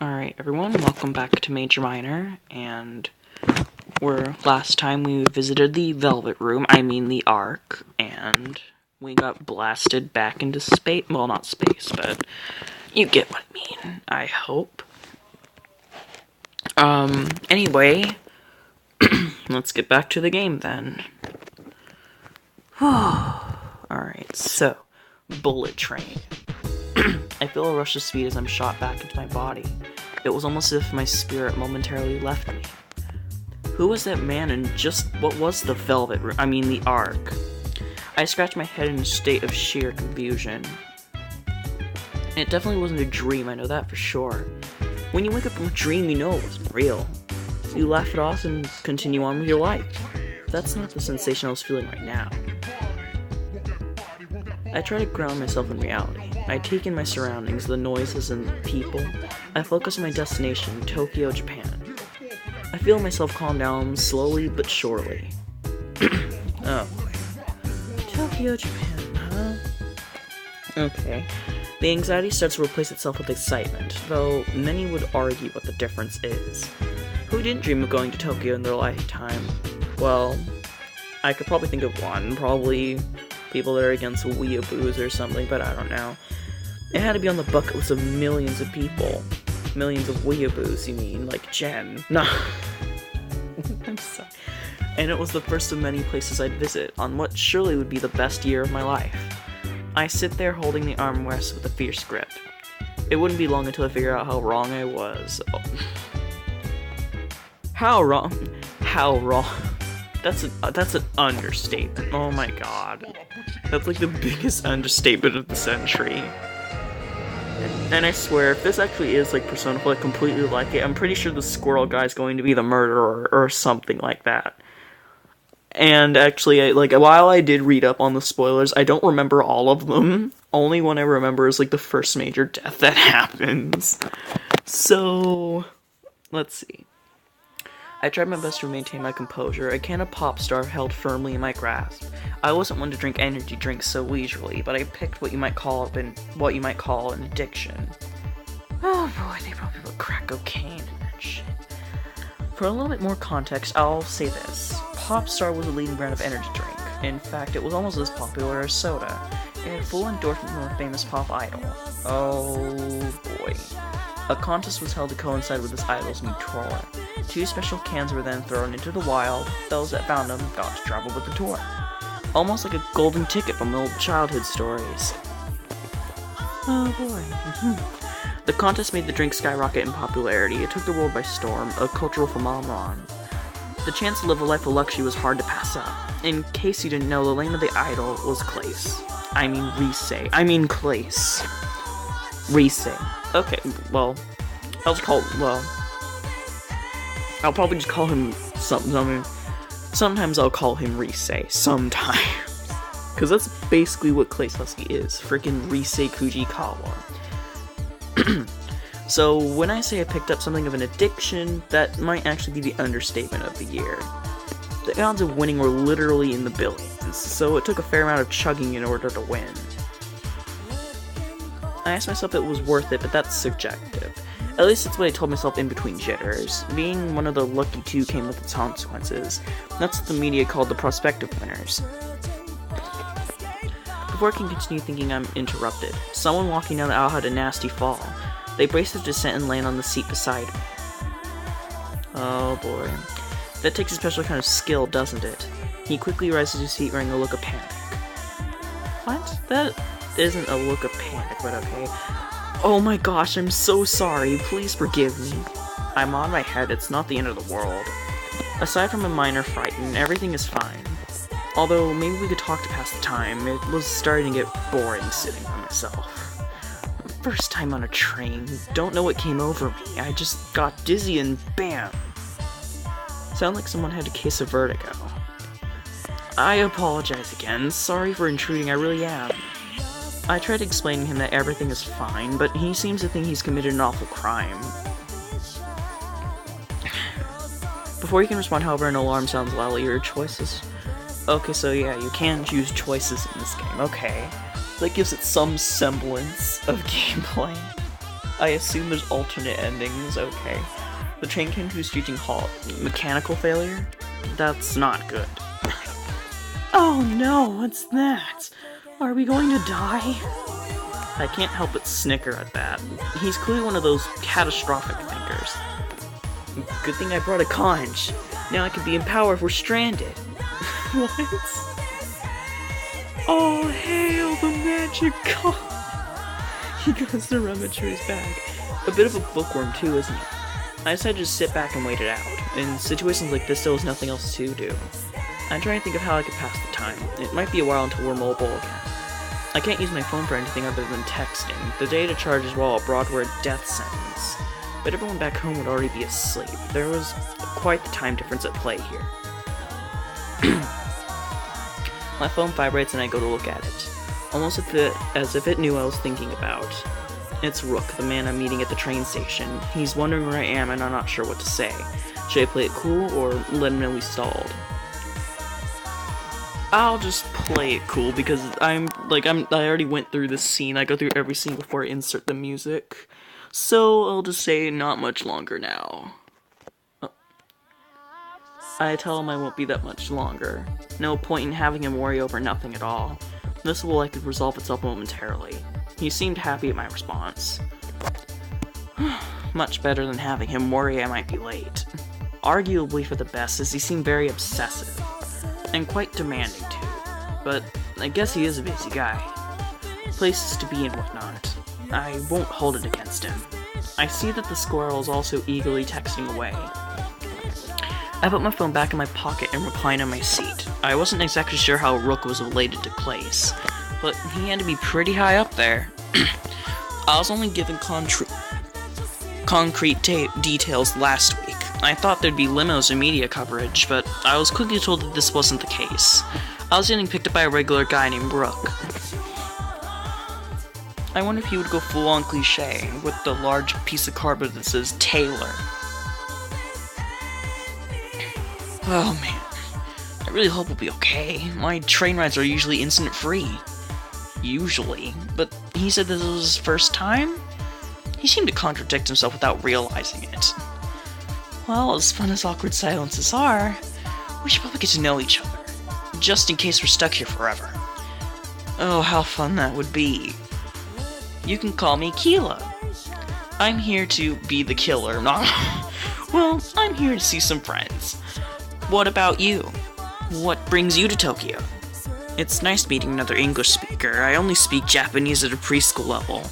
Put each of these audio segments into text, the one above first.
Alright everyone, welcome back to Major Minor, and last time we visited the Velvet Room, the Ark, and we got blasted back into space. Well, not space, but you get what I mean, I hope. Anyway, let's get back to the game then. Alright, so, Bullet Train. I feel a rush of speed as I'm shot back into my body. It was almost as if my spirit momentarily left me. Who was that man, and just what was the Velvet Room? The Ark. I scratched my head in a state of sheer confusion. It definitely wasn't a dream, I know that for sure. When you wake up from a dream, you know it wasn't real. You laugh it off and continue on with your life. That's not the sensation I was feeling right now. I try to ground myself in reality. I take in my surroundings, the noises and the people. I focus on my destination, Tokyo, Japan. I feel myself calm down slowly but surely. Oh boy. Tokyo, Japan, huh? Okay. The anxiety starts to replace itself with excitement, though many would argue what the difference is. Who didn't dream of going to Tokyo in their lifetime? Well, I could probably think of one, probably people that are against weeaboos or something, but I don't know. It had to be on the bucket list of millions of people. Millions of weeaboos, you mean? Like Jen. No. I'm sorry. And it was the first of many places I'd visit, on what surely would be the best year of my life. I sit there holding the armrest with a fierce grip. It wouldn't be long until I figure out how wrong I was. Oh. How wrong? How wrong? That's an understatement. Oh my god. That's like the biggest understatement of the century. And I swear, if this actually is like Persona 4, completely like it, I'm pretty sure the squirrel guy's going to be the murderer or something like that. And actually, while I did read up on the spoilers, I don't remember all of them. Only one I remember is like the first major death that happens. So, let's see. I tried my best to maintain my composure, a can of Pop Star held firmly in my grasp. I wasn't one to drink energy drinks so leisurely, but I picked what you might call an addiction. Oh boy, they probably put crack cocaine in that shit. For a little bit more context, I'll say this. Pop Star was a leading brand of energy drink. In fact, it was almost as popular as soda. It had full endorsement from a famous pop idol. Oh boy. A contest was held to coincide with this idol's new tour. 2 special cans were then thrown into the wild. Those that found them got to travel with the tour. Almost like a golden ticket from old childhood stories. Oh boy. The contest made the drink skyrocket in popularity. It took the world by storm, a cultural phenomenon. The chance to live a life of luxury was hard to pass up. In case you didn't know, the name of the idol was Clace. Clace. Rise. Okay, well, I'll probably just call him something. Sometimes I'll call him Rise. Sometimes. Because that's basically what Clace Husky is. Frickin' Rise Kujikawa. So, when I say I picked up something of an addiction, that might actually be the understatement of the year. The odds of winning were literally in the billions, so it took a fair amount of chugging in order to win. I asked myself if it was worth it, but that's subjective. At least that's what I told myself in between jitters. Being one of the lucky 2 came with its consequences. That's what the media called the prospective winners. Before I can continue thinking, I'm interrupted. Someone walking down the aisle had a nasty fall. They braced their descent and land on the seat beside me. Oh boy. That takes a special kind of skill, doesn't it? He quickly rises to his feet wearing a look of panic. What? That isn't a look of panic, but okay. Oh my gosh, I'm so sorry. Please forgive me. I'm on my head. It's not the end of the world. Aside from a minor frighten, everything is fine. Although, maybe we could talk to pass the time. It was starting to get boring sitting by myself. First time on a train. Don't know what came over me. I just got dizzy and bam. Sound like someone had a case of vertigo. I apologize again. Sorry for intruding, I really am. I tried explaining to him that everything is fine, but he seems to think he's committed an awful crime. Before you can respond, however, an alarm sounds loudly. Your choices. Okay, so yeah, you can choose choices in this game. Okay. That gives it some semblance of gameplay. I assume there's alternate endings, okay. The train came to a screeching halt. Mechanical failure? That's not good. Oh no, what's that? Are we going to die? I can't help but snicker at that. He's clearly one of those catastrophic thinkers. Good thing I brought a conch. Now I can be in power if we're stranded. What? Oh, hail the magic god! He goes to rummage through his bag. A bit of a bookworm too, isn't he? I decided to just sit back and wait it out. In situations like this, there was nothing else to do. I'm trying to think of how I could pass the time. It might be a while until we're mobile again. I can't use my phone for anything other than texting. The data charges while abroad were a death sentence. But everyone back home would already be asleep. There was quite the time difference at play here. My phone vibrates and I go to look at it. Almost as if it knew what I was thinking about. It's Rook, the man I'm meeting at the train station. He's wondering where I am and I'm not sure what to say. Should I play it cool or let him know we stalled? I'll just play it cool because I already went through this scene. I go through every scene before I insert the music. So I'll just say not much longer now. I tell him I won't be that much longer. No point in having him worry over nothing at all. This will likely resolve itself momentarily. He seemed happy at my response. Much better than having him worry I might be late. Arguably for the best, as he seemed very obsessive. And quite demanding too. But I guess he is a busy guy. Places to be and whatnot. I won't hold it against him. I see that the squirrel is also eagerly texting away. I put my phone back in my pocket and recline on my seat. I wasn't exactly sure how Rook was related to Place, but he had to be pretty high up there. I was only given concrete details last week. I thought there'd be limos and media coverage, but I was quickly told that this wasn't the case. I was getting picked up by a regular guy named Rook. I wonder if he would go full-on cliche, with the large piece of cardboard that says Taylor. Oh man, I really hope we'll be okay. My train rides are usually incident-free. Usually. But he said this was his first time? He seemed to contradict himself without realizing it. Well, as fun as awkward silences are, we should probably get to know each other. Just in case we're stuck here forever. Oh, how fun that would be. You can call me Kila. I'm here to be the killer, not... Well, I'm here to see some friends. What about you? What brings you to Tokyo? It's nice meeting another English speaker. I only speak Japanese at a preschool level.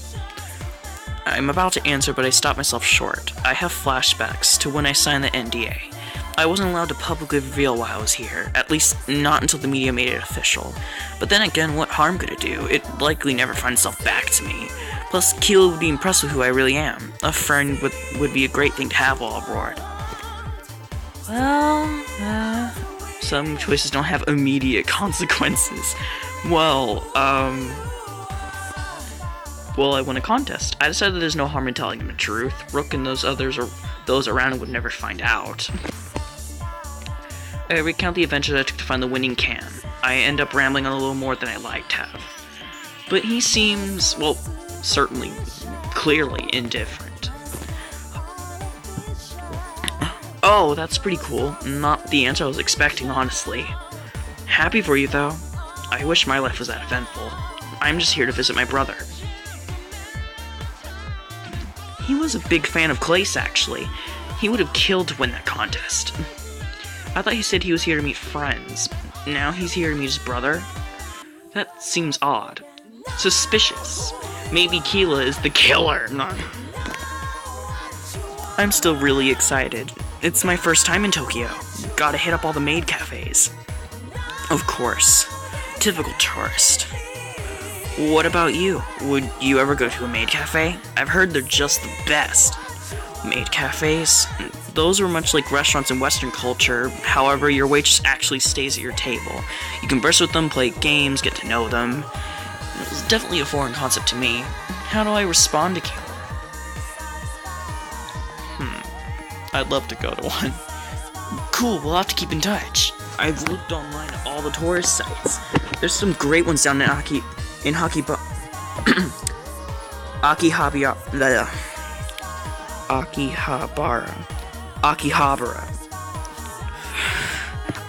I'm about to answer, but I stop myself short. I have flashbacks to when I signed the NDA. I wasn't allowed to publicly reveal why I was here, at least not until the media made it official. But then again, what harm could it do? It likely never finds itself back to me. Plus, Kila would be impressed with who I really am. A friend would be a great thing to have while abroad. Well, some choices don't have immediate consequences. Well, I won a contest. I decided there's no harm in telling him the truth. Rook and those around him would never find out. I recount the adventures I took to find the winning can. I end up rambling on a little more than I liked to have. But he seems, well, certainly, clearly indifferent. Oh, that's pretty cool. Not the answer I was expecting, honestly. Happy for you, though. I wish my life was that eventful. I'm just here to visit my brother. He was a big fan of Clace, actually. He would have killed to win that contest. I thought he said he was here to meet friends. Now he's here to meet his brother? That seems odd. Suspicious. Maybe Kila is the killer. I'm still really excited. It's my first time in Tokyo. Gotta hit up all the maid cafes. Of course. Typical tourist. What about you? Would you ever go to a maid cafe? I've heard they're just the best. Maid cafes? Those are much like restaurants in Western culture. However, your waitress actually stays at your table. You converse with them, play games, get to know them. It's definitely a foreign concept to me. How do I respond to Kila? I'd love to go to one. Cool, we'll have to keep in touch. I've looked online at all the tourist sites. There's some great ones down in Akihabara. Akihabara. Akihabara.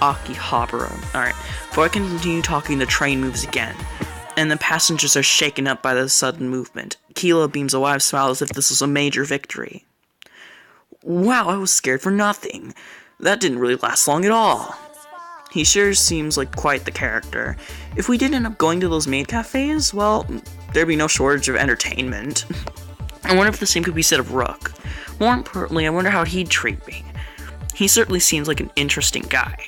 Akihabara. Alright. Before I continue talking, the train moves again, and the passengers are shaken up by the sudden movement. Kila beams a wide smile as if this was a major victory. Wow, I was scared for nothing. That didn't really last long at all. He sure seems like quite the character. If we did end up going to those maid cafes, well, there'd be no shortage of entertainment. I wonder if the same could be said of Rook. More importantly, I wonder how he'd treat me. He certainly seems like an interesting guy.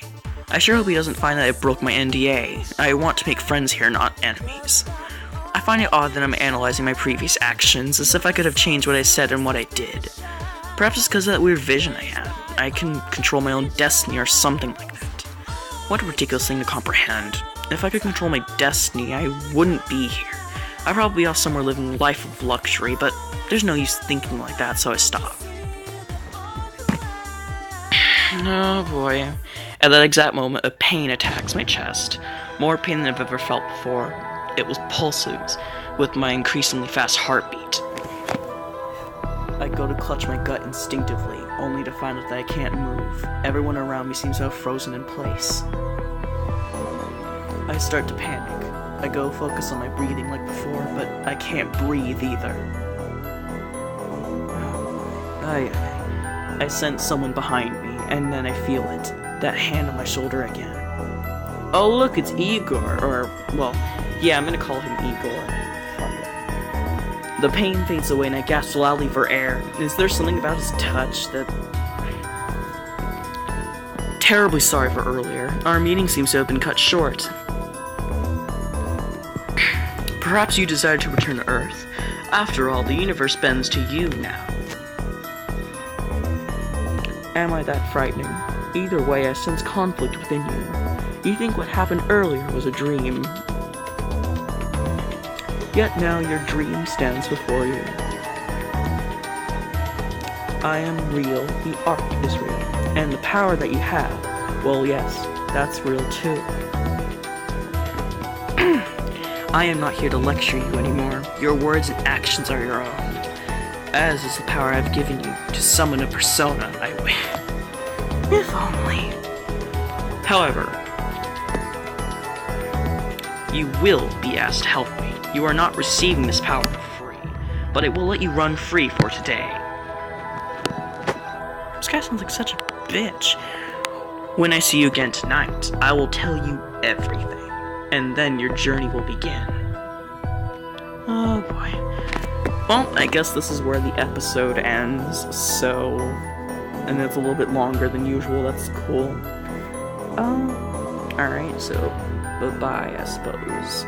I sure hope he doesn't find that I broke my NDA. I want to make friends here, not enemies. I find it odd that I'm analyzing my previous actions, as if I could have changed what I said and what I did. Perhaps it's because of that weird vision I had. I can control my own destiny or something like that. What a ridiculous thing to comprehend. If I could control my destiny, I wouldn't be here. I'd probably be off somewhere living a life of luxury, but there's no use thinking like that, so I stop. Oh boy. At that exact moment, a pain attacks my chest. More pain than I've ever felt before. It was pulses, with my increasingly fast heartbeat. I go to clutch my gut instinctively, only to find out that I can't move. Everyone around me seems to have frozen in place. I start to panic. I go focus on my breathing like before, but I can't breathe either. I sense someone behind me, and then I feel it. That hand on my shoulder again. Oh look, it's Igor, or, well, yeah, I'm gonna call him Igor. Fuck it. The pain fades away and I gasp loudly for air. Is there something about his touch that... Terribly sorry for earlier. Our meeting seems to have been cut short. Perhaps you desire to return to Earth. After all, the universe bends to you now. Am I that frightening? Either way, I sense conflict within you. You think what happened earlier was a dream. Yet now your dream stands before you. I am real, the art is real, and the power that you have, well yes, that's real too. I am not here to lecture you anymore. Your words and actions are your own. As is the power I've given you to summon a Fursona, I wish. If only. However, you will be asked to help me. You are not receiving this power for free, but it will let you run free for today. This guy sounds like such a bitch. When I see you again tonight, I will tell you everything, and then your journey will begin. Oh boy. Well, I guess this is where the episode ends, so... And it's a little bit longer than usual, that's cool. Alright, so, bye-bye, I suppose.